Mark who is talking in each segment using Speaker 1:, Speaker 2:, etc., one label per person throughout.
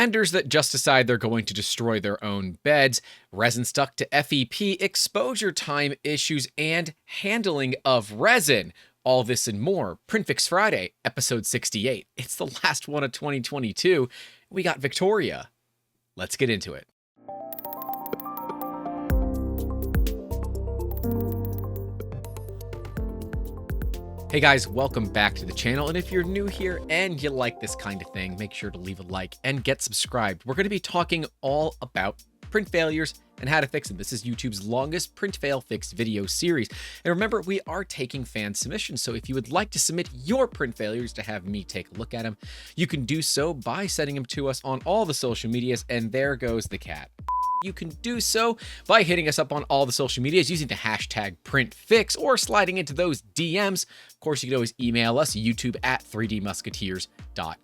Speaker 1: vendors that just decide they're going to destroy their own beds, resin stuck to FEP, exposure time issues, and handling of resin. All this and more. PrintFix Friday, episode 68. It's the last one of 2022. We got Victoria. Let's get into it. Hey guys, welcome back to the channel, and if you're new here and you like this kind of thing, make sure to leave a like and get subscribed. We're going to be talking all about print failures and how to fix them. This is YouTube's longest print fail fix video series. And remember, we are taking fan submissions, so if you would like to submit your print failures to have me take a look at them, you can do so by sending them to us on all the social medias, and there goes the cat. You can do so by hitting us up on all the social medias using the hashtag PrintFix or sliding into those DMs. Of course, you can always email us, youtube@3dmusketeers.com.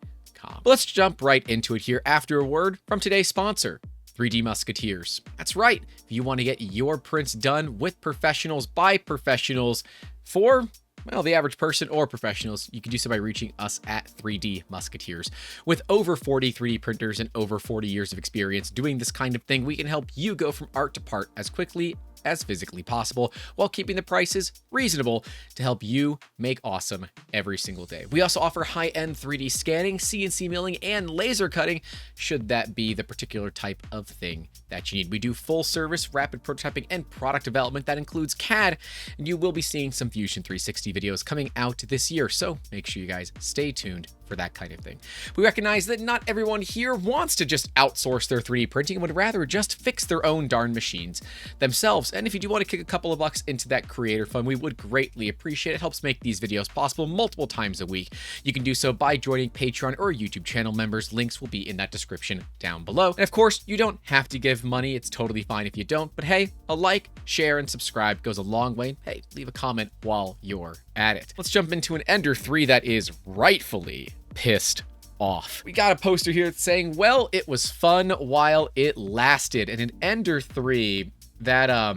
Speaker 1: But let's jump right into it here after a word from today's sponsor, 3D Musketeers. That's right. If you want to get your prints done with professionals by professionals for, well, the average person or professionals, you can do so by reaching us at 3D Musketeers. With over 40 3D printers and over 40 years of experience doing this kind of thing, we can help you go from art to part as quickly as physically possible while keeping the prices reasonable to help you make awesome every single day. We also offer high-end 3D scanning, CNC milling, and laser cutting, should that be the particular type of thing that you need. We do full-service rapid prototyping and product development that includes CAD, and you will be seeing some Fusion 360 videos coming out this year, so make sure you guys stay tuned for that kind of thing. We recognize that not everyone here wants to just outsource their 3D printing and would rather just fix their own darn machines themselves. And if you do want to kick a couple of bucks into that creator fund, we would greatly appreciate it. It helps make these videos possible multiple times a week. You can do so by joining Patreon or YouTube channel members. Links will be in that description down below. And of course, you don't have to give money. It's totally fine if you don't. But hey, a like, share, and subscribe goes a long way. Hey, leave a comment while you're at it. Let's jump into an Ender 3 that is rightfully pissed off. We got a poster here that's saying, well, it was fun while it lasted. And an Ender 3 that,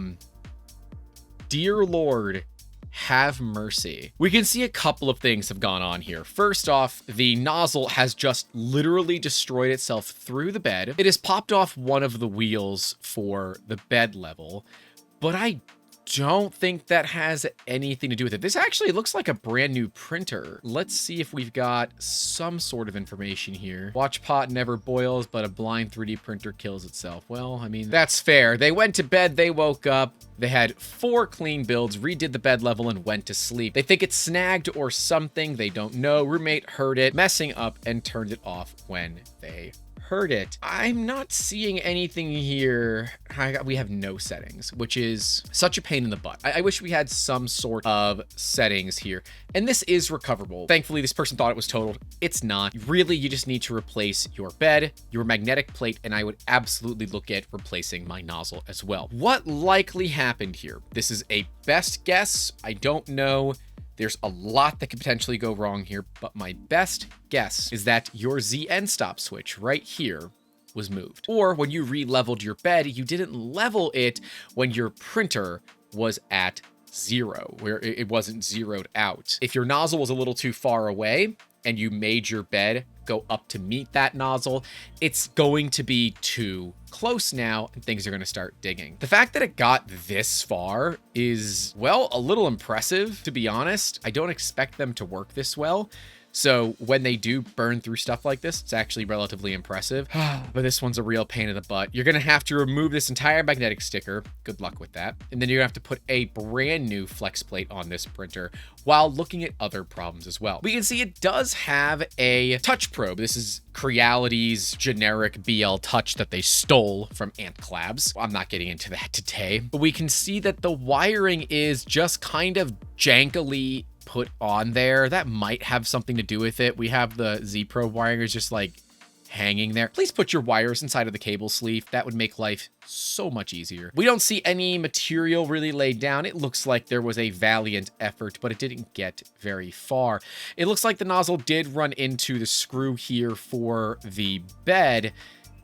Speaker 1: dear Lord, have mercy. We can see a couple of things have gone on here. First off, the nozzle has just literally destroyed itself through the bed. It has popped off one of the wheels for the bed level, but I don't think that has anything to do with it. This actually looks like a brand new printer. Let's see if we've got some sort of information here. Watch pot never boils, but a blind 3D printer kills itself. Well, I mean, that's fair. They went to bed, they woke up, they had 4 clean builds, redid the bed level, and went to sleep. They think it's snagged or something. They don't know. Roommate heard it messing up and turned it off when they heard it. I'm not seeing anything here. We have no settings, which is such a pain in the butt. I wish we had some sort of settings here. And this is recoverable. Thankfully, this person thought it was totaled. It's not. Really, you just need to replace your bed, your magnetic plate, and I would absolutely look at replacing my nozzle as well. What likely happened here? This is a best guess. I don't know. There's a lot that could potentially go wrong here, but my best guess is that your Z end stop switch right here was moved. Or when you re-leveled your bed, you didn't level it when your printer was at 0, where it wasn't zeroed out. If your nozzle was a little too far away and you made your bed go up to meet that nozzle, it's going to be too close now and things are going to start digging. The fact that it got this far is, well, a little impressive, to be honest. I don't expect them to work this well. So when they do burn through stuff like this, it's actually relatively impressive. But this one's a real pain in the butt. You're going to have to remove this entire magnetic sticker. Good luck with that. And then you're going to have to put a brand new flex plate on this printer while looking at other problems as well. We can see it does have a touch probe. This is Creality's generic BL Touch that they stole from Ant Collabs. I'm not getting into that today. But we can see that the wiring is just kind of jankily put on there. That might have something to do with it. We have the Z probe wiring is just like hanging there. Please put your wires inside of the cable sleeve. That would make life so much easier. We don't see any material really laid down. It looks like there was a valiant effort, but it didn't get very far. It looks like the nozzle did run into the screw here for the bed,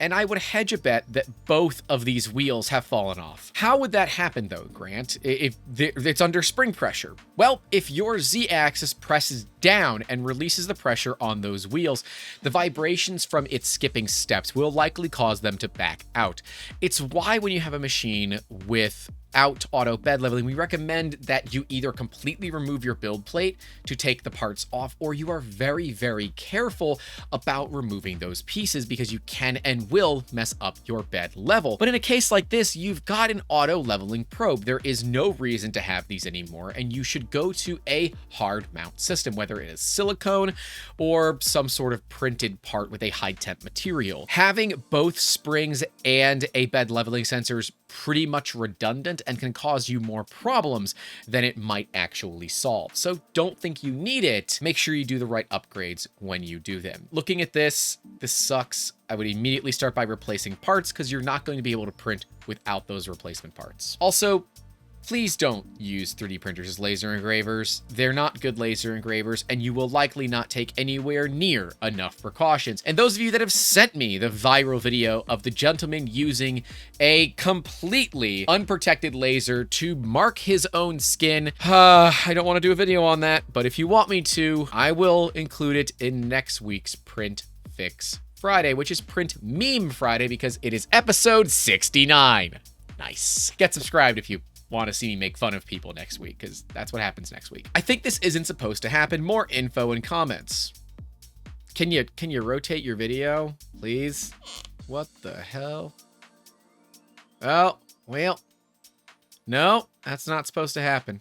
Speaker 1: and I would hedge a bet that both of these wheels have fallen off. How would that happen though, Grant, if it's under spring pressure? Well, if your Z-axis presses down and releases the pressure on those wheels, the vibrations from its skipping steps will likely cause them to back out. It's why when you have a machine without auto bed leveling, we recommend that you either completely remove your build plate to take the parts off, or you are very, very careful about removing those pieces because you can and will mess up your bed level. But in a case like this, you've got an auto leveling probe. There is no reason to have these anymore, and you should go to a hard mount system, whether it is silicone or some sort of printed part with a high temp material. Having both springs and a bed leveling sensor is pretty much redundant and can cause you more problems than it might actually solve. So don't think you need it. Make sure you do the right upgrades when you do them. Looking at this sucks. I would immediately start by replacing parts because you're not going to be able to print without those replacement parts. Also, please don't use 3D printers as laser engravers. They're not good laser engravers, and you will likely not take anywhere near enough precautions. And those of you that have sent me the viral video of the gentleman using a completely unprotected laser to mark his own skin, I don't want to do a video on that, but if you want me to, I will include it in next week's PrintFixFriday, which is Print Meme Friday because it is episode 69. Nice. Get subscribed if you want to see me make fun of people next week, because that's what happens next week. I think this isn't supposed to happen. More info and comments. Can you rotate your video, please? What the hell? Oh, well, no, that's not supposed to happen.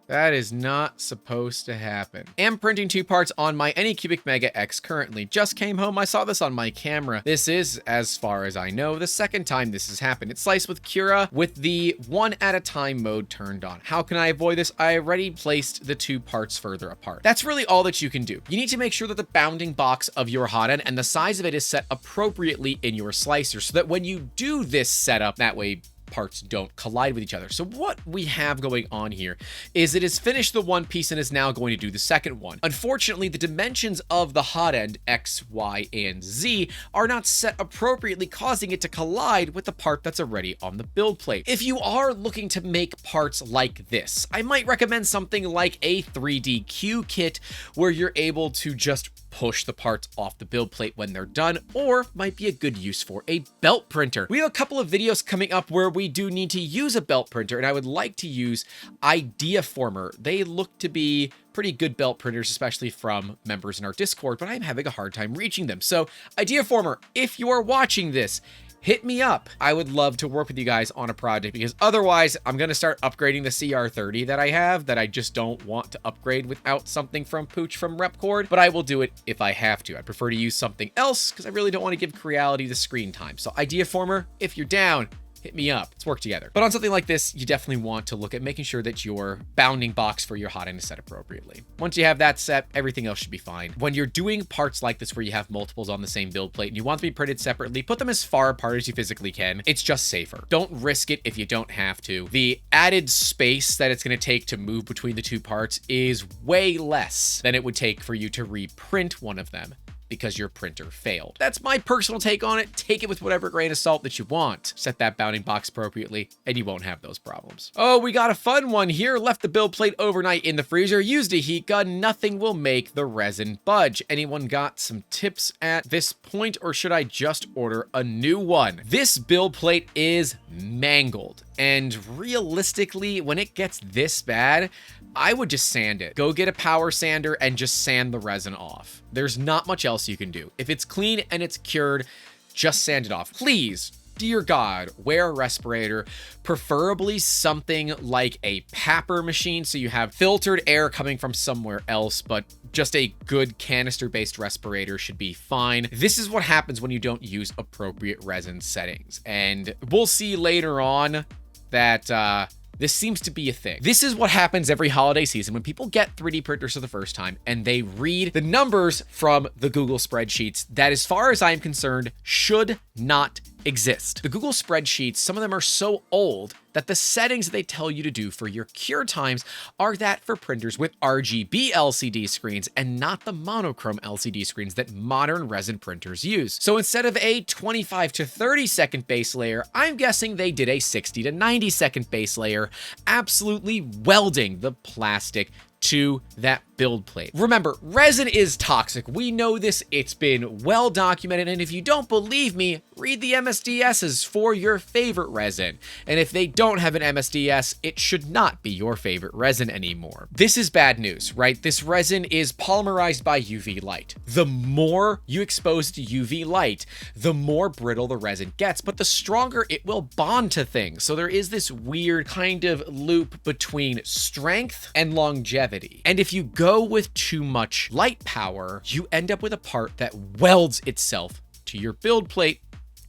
Speaker 1: That is not supposed to happen. Am printing 2 parts on my Anycubic Mega X currently. Just came home, I saw this on my camera. This is, as far as I know, the second time this has happened. It's sliced with Cura with the 1 at a time mode turned on. How can I avoid this? I already placed the 2 parts further apart. That's really all that you can do. You need to make sure that the bounding box of your hot end and the size of it is set appropriately in your slicer so that when you do this setup, that way parts don't collide with each other. So what we have going on here is it has finished the one piece and is now going to do the second one. Unfortunately, the dimensions of the hot end, X, Y, and Z, are not set appropriately, causing it to collide with the part that's already on the build plate. If you are looking to make parts like this, I might recommend something like a 3D Q kit where you're able to just push the parts off the build plate when they're done, or might be a good use for a belt printer. We have a couple of videos coming up where we do need to use a belt printer, and I would like to use Ideaformer. They look to be pretty good belt printers, especially from members in our Discord, but I'm having a hard time reaching them. So Ideaformer, if you are watching this, hit me up. I would love to work with you guys on a project, because otherwise I'm going to start upgrading the CR30 that I have that I just don't want to upgrade without something from Pooch from Repcord, but I will do it if I have to. I prefer to use something else because I really don't want to give Creality the screen time. So Ideaformer, if you're down, hit me up. Let's work together. But on something like this, you definitely want to look at making sure that your bounding box for your hot end is set appropriately. Once you have that set, everything else should be fine. When you're doing parts like this where you have multiples on the same build plate and you want them to be printed separately, put them as far apart as you physically can. It's just safer. Don't risk it if you don't have to. The added space that it's going to take to move between the 2 parts is way less than it would take for you to reprint one of them because your printer failed. That's my personal take on it. Take it with whatever grain of salt that you want. Set that bounding box appropriately, and you won't have those problems. Oh, we got a fun one here. Left the build plate overnight in the freezer. Used a heat gun. Nothing will make the resin budge. Anyone got some tips at this point, or should I just order a new one? This build plate is mangled, and realistically, when it gets this bad, I would just sand it. Go get a power sander and just sand the resin off. There's not much else you can do. If it's clean and it's cured, just sand it off. Please, dear God, wear a respirator, preferably something like a papper machine so you have filtered air coming from somewhere else, but just a good canister-based respirator should be fine. This is what happens when you don't use appropriate resin settings, and we'll see later on that this seems to be a thing. This is what happens every holiday season when people get 3D printers for the first time and they read the numbers from the Google spreadsheets that, as far as I'm concerned, should not exist. The Google spreadsheets, some of them are so old that the settings they tell you to do for your cure times are that for printers with RGB LCD screens and not the monochrome LCD screens that modern resin printers use. So instead of a 25 to 30 second base layer, I'm guessing they did a 60 to 90 second base layer, absolutely welding the plastic to that build plate. Remember, resin is toxic. We know this. It's been well documented. And if you don't believe me, read the MSDSs for your favorite resin. And if they don't have an MSDS, it should not be your favorite resin anymore. This is bad news, right? This resin is polymerized by UV light. The more you expose to UV light, the more brittle the resin gets, but the stronger it will bond to things. So there is this weird kind of loop between strength and longevity. And if you go with too much light power, you end up with a part that welds itself to your build plate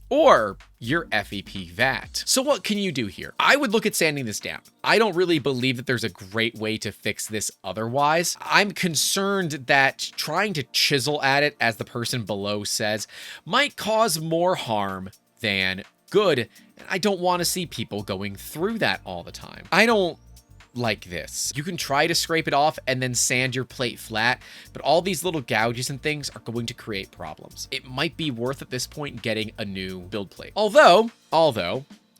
Speaker 1: or your FEP vat. So what can you do here? I would look at sanding this down. I don't really believe that there's a great way to fix this otherwise. I'm concerned that trying to chisel at it, as the person below says, might cause more harm than good. And I don't want to see people going through that all the time. I don't like this. You can try to scrape it off and then sand your plate flat, but all these little gouges and things are going to create problems. It might be worth at this point getting a new build plate. Although,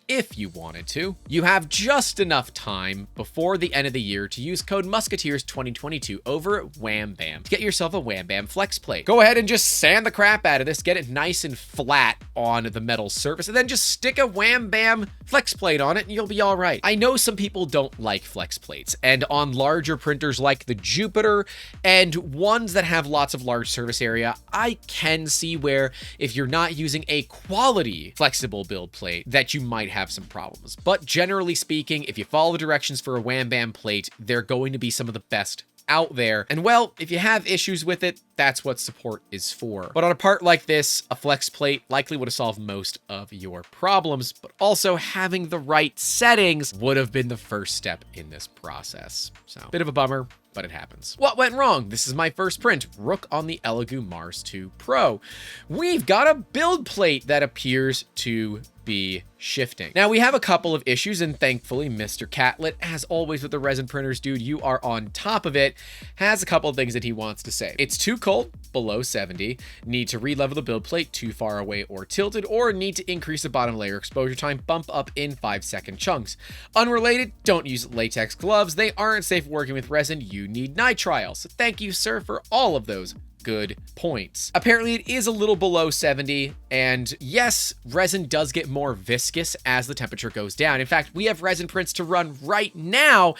Speaker 1: if you wanted to, you have just enough time before the end of the year to use code Musketeers 2022 over at Wham Bam to get yourself a Wham Bam flex plate. Go ahead and just sand the crap out of this, get it nice and flat on the metal surface, and then just stick a Wham Bam flex plate on it and you'll be all right. I know some people don't like flex plates, and on larger printers like the Jupiter and ones that have lots of large surface area, I can see where if you're not using a quality flexible build plate that you might have some problems. But generally speaking, if you follow the directions for a Wham Bam plate, they're going to be some of the best out there. And well, if you have issues with it, that's what support is for. But on a part like this, a flex plate likely would have solved most of your problems, but also having the right settings would have been the first step in this process. So, bit of a bummer, but it happens. What went wrong? This is my first print, Rook on the Elegoo Mars 2 Pro. We've got a build plate that appears to be shifting. Now, we have a couple of issues, and thankfully, Mr. Catlett, as always with the resin printers, dude, you are on top of it, has a couple of things that he wants to say. It's too cold, below 70, need to re-level the build plate, too far away or tilted, or need to increase the bottom layer exposure time, bump up in 5-second chunks. Unrelated, don't use latex gloves. They aren't safe working with resin. You need nitrile. So thank you, sir, for all of those good points. Apparently it is a little below 70, and yes, resin does get more viscous as the temperature goes down. In fact, we have resin prints to run right now,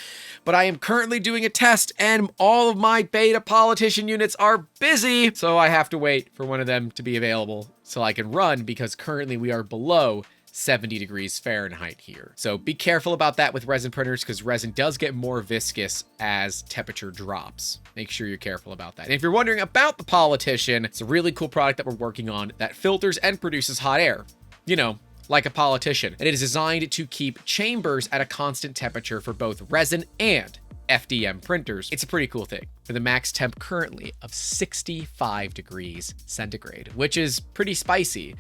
Speaker 1: but I am currently doing a test and all of my beta politician units are busy, so I have to wait for one of them to be available so I can run, because currently we are below 70 degrees Fahrenheit here. So be careful about that with resin printers, because resin does get more viscous as temperature drops. Make sure you're careful about that. And if you're wondering about the Politician, it's a really cool product that we're working on that filters and produces hot air. You know, like a politician. And it is designed to keep chambers at a constant temperature for both resin and FDM printers. It's a pretty cool thing, with a max temp currently of 65 degrees centigrade, which is pretty spicy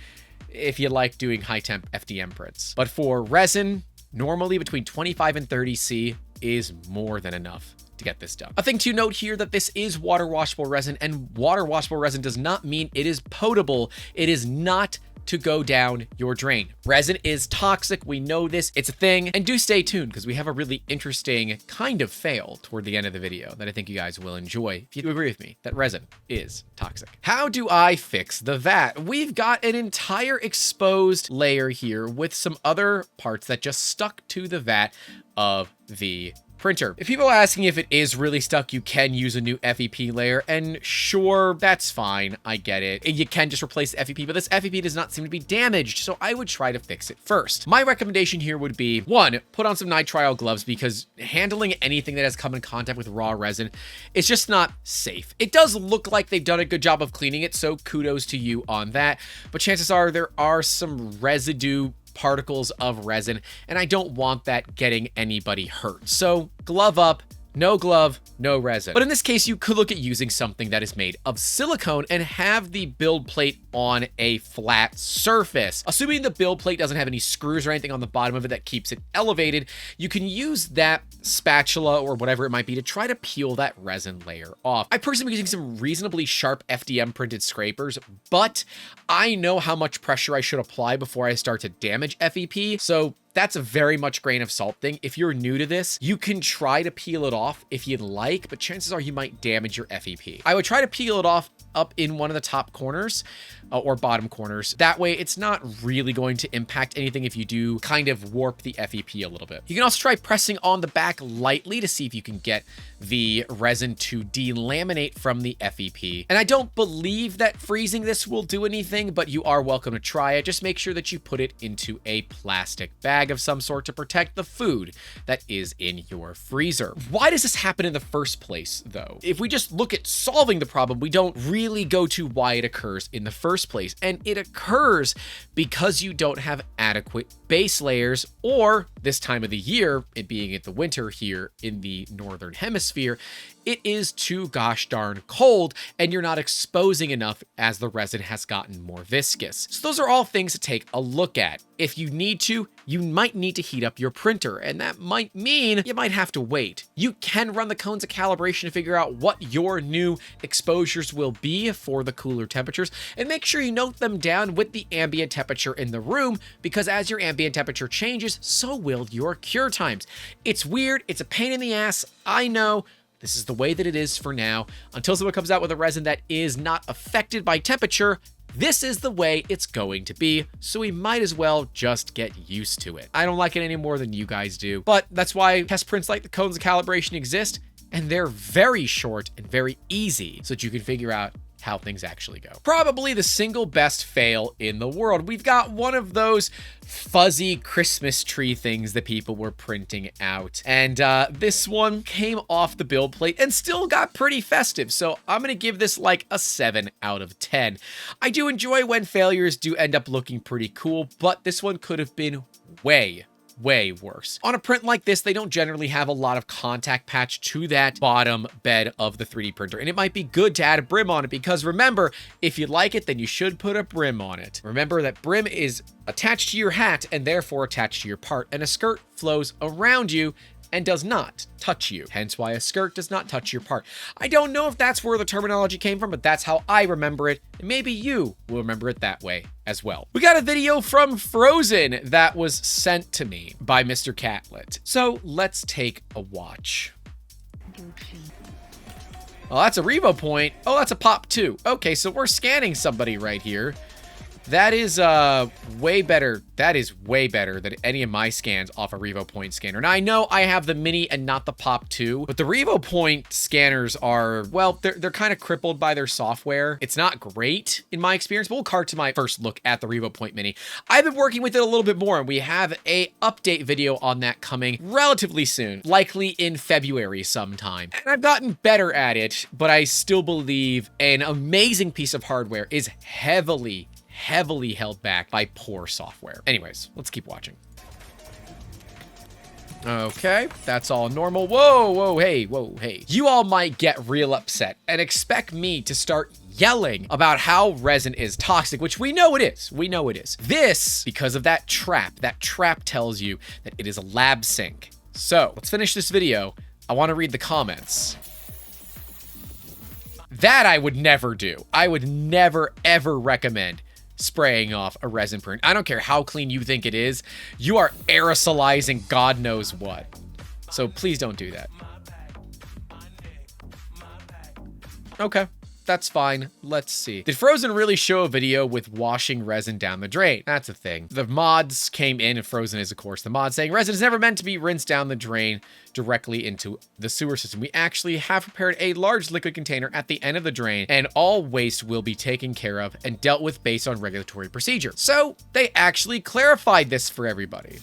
Speaker 1: if you like doing high temp FDM prints. But for resin, normally between 25 and 30 C is more than enough to get this done. A thing to note here that this is water washable resin, and water washable resin does not mean it is potable. It is not to go down your drain. Resin is toxic. We know this. It's a thing. And do stay tuned, because we have a really interesting kind of fail toward the end of the video that I think you guys will enjoy if you agree with me that resin is toxic. How do I fix the vat? We've got an entire exposed layer here with some other parts that just stuck to the vat of the printer. If people are asking if it is really stuck, you can use a new FEP layer, and sure, that's fine. I get it. You can just replace the FEP, but this FEP does not seem to be damaged, so I would try to fix it first. My recommendation here would be, 1, put on some nitrile gloves, because handling anything that has come in contact with raw resin is just not safe. It does look like they've done a good job of cleaning it, so kudos to you on that, but chances are there are some residue particles of resin, and I don't want that getting anybody hurt. So glove up, No glove, no resin. But in this case, you could look at using something that is made of silicone and have the build plate on a flat surface. Assuming the build plate doesn't have any screws or anything on the bottom of it that keeps it elevated, you can use that spatula or whatever it might be to try to peel that resin layer off. I personally am using some reasonably sharp FDM printed scrapers, but I know how much pressure I should apply before I start to damage FEP, so that's a very much grain of salt thing. If you're new to this, you can try to peel it off if you'd like, but chances are you might damage your FEP. I would try to peel it off up in one of the top corners or bottom corners. That way it's not really going to impact anything if you do kind of warp the FEP a little bit. You can also try pressing on the back lightly to see if you can get the resin to delaminate from the FEP. And I don't believe that freezing this will do anything, but you are welcome to try it. Just make sure that you put it into a plastic bag of some sort to protect the food that is in your freezer. Why does this happen in the first place, though? If we just look at solving the problem, we don't really go to why it occurs in the first place. And it occurs because you don't have adequate base layers, or this time of the year, it being at the winter here in the northern hemisphere, it is too gosh darn cold and you're not exposing enough as the resin has gotten more viscous. So those are all things to take a look at. If you need to, you might need to heat up your printer, and that might mean you might have to wait. You can run the cones of calibration to figure out what your new exposures will be for the cooler temperatures, and make sure you note them down with the ambient temperature in the room, because as your ambient temperature changes, so will your cure times. It's weird, it's a pain in the ass, I know. This is the way that it is for now. Until someone comes out with a resin that is not affected by temperature, this is the way it's going to be, so we might as well just get used to it. I don't like it any more than you guys do, but that's why test prints like the cones of calibration exist, and they're very short and very easy so that you can figure out how things actually go. Probably the single best fail in the world. We've got one of those fuzzy Christmas tree things that people were printing out. And this one came off the build plate and still got pretty festive. So I'm going to give this like a 7 out of 10. I do enjoy when failures do end up looking pretty cool, but this one could have been way worse. On a print like this, they don't generally have a lot of contact patch to that bottom bed of the 3D printer, and it might be good to add a brim on it, because remember, if you like it, then you should put a brim on it. Remember that brim is attached to your hat and therefore attached to your part, and a skirt flows around you and does not touch you. Hence why a skirt does not touch your part. I don't know if that's where the terminology came from, but that's how I remember it. And maybe you will remember it that way as well. We got a video from Frozen that was sent to me by Mr. Catlet. So let's take a watch. Oh, that's a Revo point. Oh, that's a pop too. Okay, so we're scanning somebody right here. That is way better. That is way better than any of my scans off a Revo Point scanner. Now, I know I have the Mini and not the Pop 2, but the Revo Point scanners are, well, they're kind of crippled by their software. It's not great in my experience, but we'll cart to my first look at the Revo Point Mini. I've been working with it a little bit more, and we have a update video on that coming relatively soon, likely in February sometime. And I've gotten better at it, but I still believe an amazing piece of hardware is heavily held back by poor software. Anyways, let's keep watching. Okay, that's all normal. Whoa, hey. You all might get real upset and expect me to start yelling about how resin is toxic, which we know it is. We know it is. This, because of that trap. That trap tells you that it is a lab sink. So, let's finish this video. I want to read the comments. That I would never do. I would never, ever recommend spraying off a resin print. I don't care how clean you think it is. You are aerosolizing God knows what. So please don't do that. Okay, that's fine. Let's see. Did Frozen really show a video with washing resin down the drain? That's a thing. The mods came in, and Frozen is, of course, the mod saying resin is never meant to be rinsed down the drain directly into the sewer system. We actually have prepared a large liquid container at the end of the drain, and all waste will be taken care of and dealt with based on regulatory procedure. So they actually clarified this for everybody.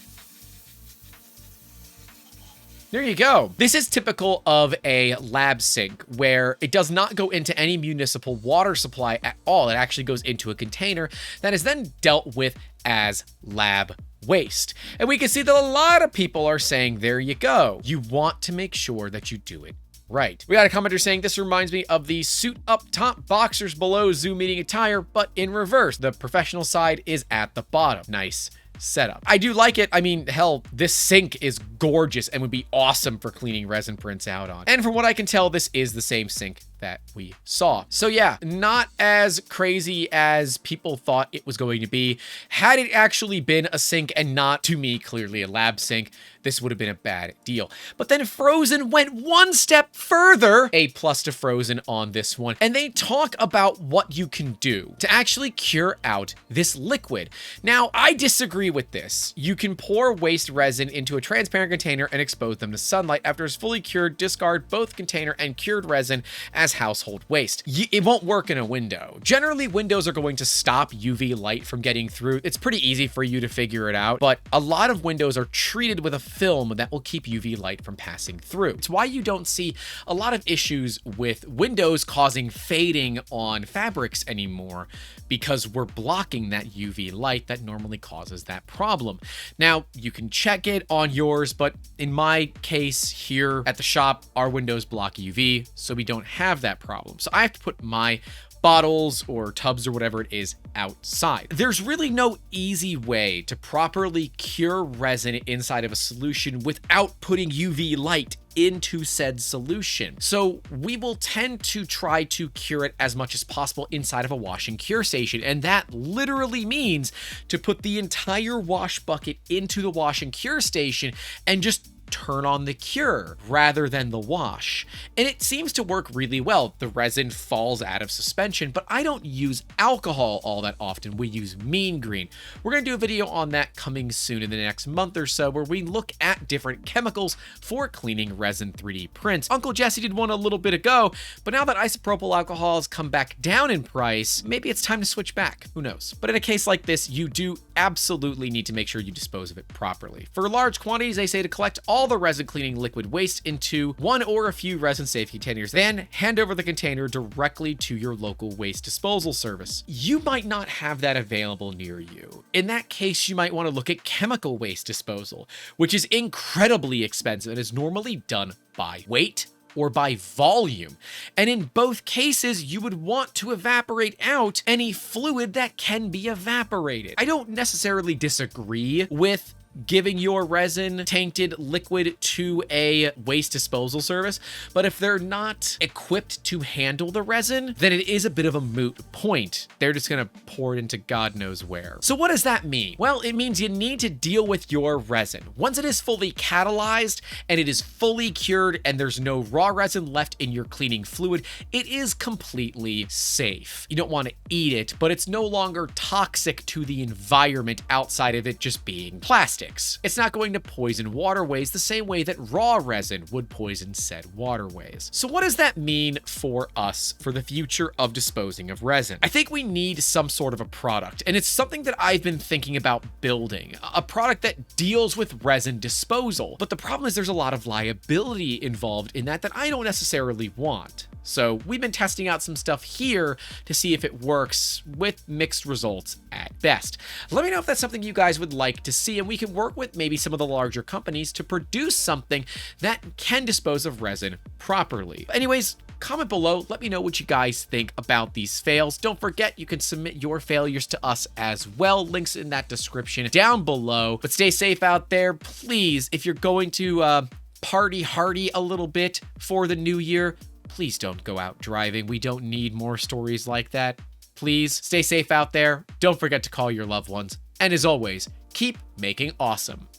Speaker 1: There you go. This is typical of a lab sink where it does not go into any municipal water supply at all. It actually goes into a container that is then dealt with as lab waste. And we can see that a lot of people are saying, there you go. You want to make sure that you do it right. We got a commenter saying, this reminds me of the suit up top, boxers below, Zoom meeting attire, but in reverse. The professional side is at the bottom. Nice setup. I do like it. I mean, hell, this sink is gorgeous and would be awesome for cleaning resin prints out on. And from what I can tell, this is the same sink that we saw. So yeah, not as crazy as people thought it was going to be. Had it actually been a sink and not, to me, clearly a lab sink, this would have been a bad deal. But then Phrozen went one step further, A+ to Phrozen on this one, and they talk about what you can do to actually cure out this liquid. Now, I disagree with this. You can pour waste resin into a transparent container and expose them to sunlight. After it's fully cured, discard both container and cured resin as household waste. It won't work in a window. Generally, windows are going to stop UV light from getting through. It's pretty easy for you to figure it out, but a lot of windows are treated with a film that will keep UV light from passing through. It's why you don't see a lot of issues with windows causing fading on fabrics anymore, because we're blocking that UV light that normally causes that problem. Now, you can check it on yours, but in my case here at the shop, our windows block UV, so we don't have that problem. So I have to put my bottles or tubs or whatever it is outside. There's really no easy way to properly cure resin inside of a solution without putting UV light into said solution. So we will tend to try to cure it as much as possible inside of a wash and cure station. And that literally means to put the entire wash bucket into the wash and cure station and just turn on the cure rather than the wash. And it seems to work really well. The resin falls out of suspension, but I don't use alcohol all that often. We use mean green. We're going to do a video on that coming soon in the next month or so, where we look at different chemicals for cleaning resin 3D prints. Uncle Jesse did one a little bit ago, but now that isopropyl alcohol has come back down in price, maybe it's time to switch back. Who knows? But in a case like this, you do absolutely need to make sure you dispose of it properly. For large quantities, they say to collect all the resin cleaning liquid waste into one or a few resin safe containers, then hand over the container directly to your local waste disposal service. You might not have that available near you. In that case, you might want to look at chemical waste disposal, which is incredibly expensive and is normally done by weight or by volume. And in both cases, you would want to evaporate out any fluid that can be evaporated. I don't necessarily disagree with giving your resin tainted liquid to a waste disposal service, but if they're not equipped to handle the resin, then it is a bit of a moot point. They're just gonna pour it into God knows where. So what does that mean? Well, it means you need to deal with your resin. Once it is fully catalyzed and it is fully cured and there's no raw resin left in your cleaning fluid, it is completely safe. You don't want to eat it, but it's no longer toxic to the environment outside of it just being plastic. It's not going to poison waterways the same way that raw resin would poison said waterways. So what does that mean for us for the future of disposing of resin? I think we need some sort of a product, and it's something that I've been thinking about building, a product that deals with resin disposal. But the problem is there's a lot of liability involved in that I don't necessarily want. So we've been testing out some stuff here to see if it works, with mixed results at best. Let me know if that's something you guys would like to see, and we can work with maybe some of the larger companies to produce something that can dispose of resin properly. Anyways, comment below, let me know what you guys think about these fails. Don't forget, you can submit your failures to us as well. Links in that description down below. But stay safe out there. Please, if you're going to party hardy a little bit for the new year, please don't go out driving. We don't need more stories like that. Please stay safe out there. Don't forget to call your loved ones. And as always, keep making awesome.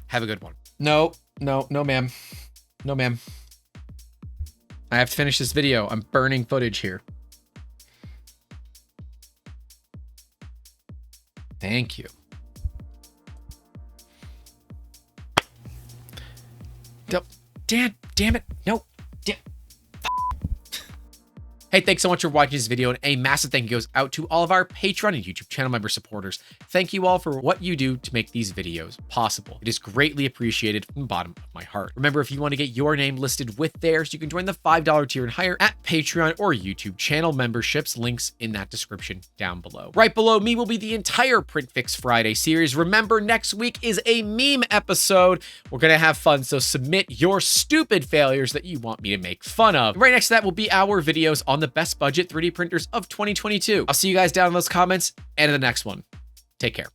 Speaker 1: Have a good one. No, ma'am. No, ma'am. I have to finish this video. I'm burning footage here. Thank you. Damn it. No. Hey, thanks so much for watching this video, and a massive thank you goes out to all of our Patreon and YouTube channel member supporters. Thank you all for what you do to make these videos possible. It is greatly appreciated from the bottom of my heart. Remember, if you want to get your name listed with theirs, you can join the $5 tier and higher at Patreon or YouTube channel memberships. Links in that description down below. Right below me will be the entire PrintFix Friday series. Remember, next week is a meme episode. We're going to have fun, so submit your stupid failures that you want me to make fun of. Right next to that will be our videos on the best budget 3D printers of 2022. I'll see you guys down in those comments and in the next one. Take care.